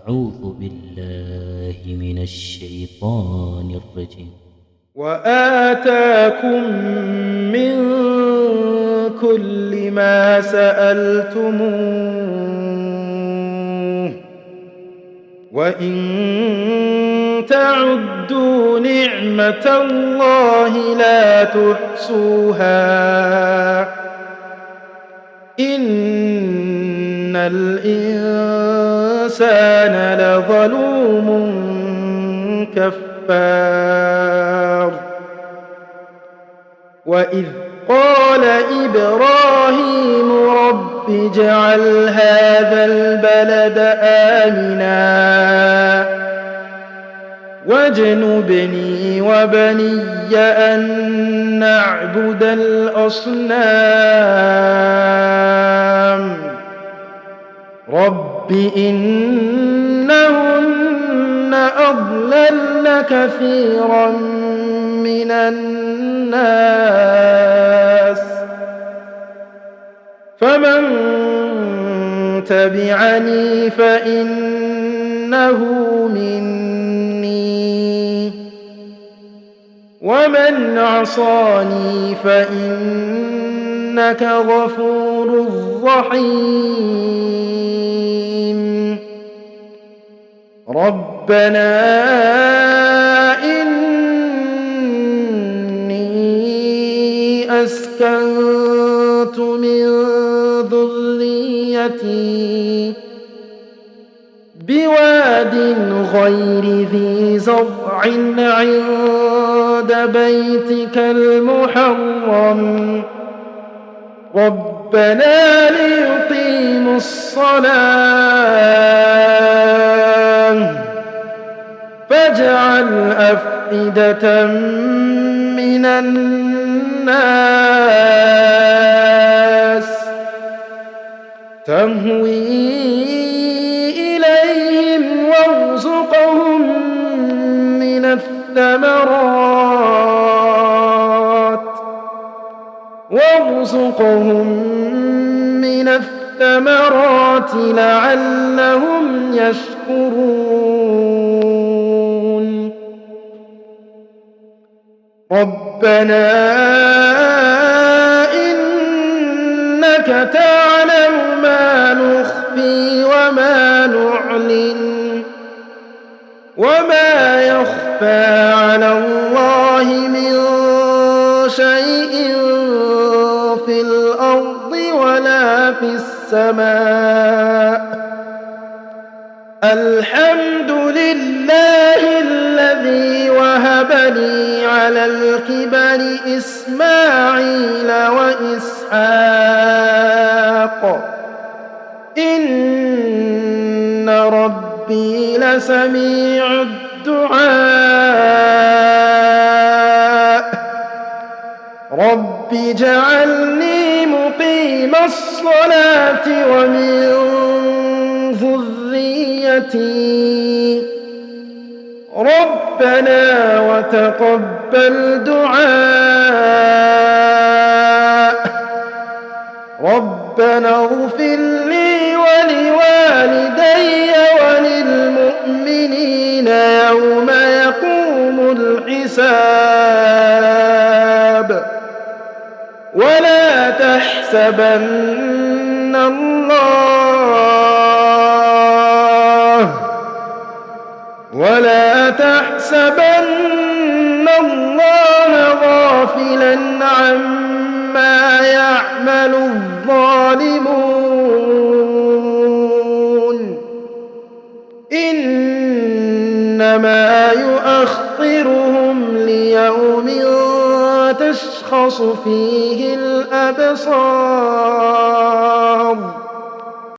أعوذ بالله من الشيطان الرجيم. وآتاكم من كل ما سألتموه وإن تعدوا نعمة الله لا تحصوها إن الإنسان لظلوم كفار. وإذ قال إبراهيم رب اجعل هذا البلد آمنا واجنبني وبني أن نعبد الأصنام رب إنهن أضللن كثيرا من الناس فمن تبعني فإنه مني ومن عصاني فإنك غفور رحيم. ربنا إني أسكنت من ذريتي بواد غير ذي زرع عند بيتك المحرم ربنا ليقيموا الصلاة فاجعل أفئدة من الناس تهوي إليهم وارزقهم من الثمرات لعلهم يشكرون. ربنا إنك تعلم ما نخفي وما نعلن وما يخفى على الله من شيء في الأرض ولا في السماء. الحمد لله الذي وهب لي على الكبر إسماعيل وإسحاق إن ربي لسميع الدعاء. رب اجعلني مقيم الصلاة ومن ذريتي ربنا وتقبل دعاء. ربنا اغفر لي ولوالدي وللمؤمنين يوم يقوم الحساب. ولا تحسبن الله غافلا عما يعمل الظالمون إنما يؤخرهم ليوم تشخص فيه الأبصار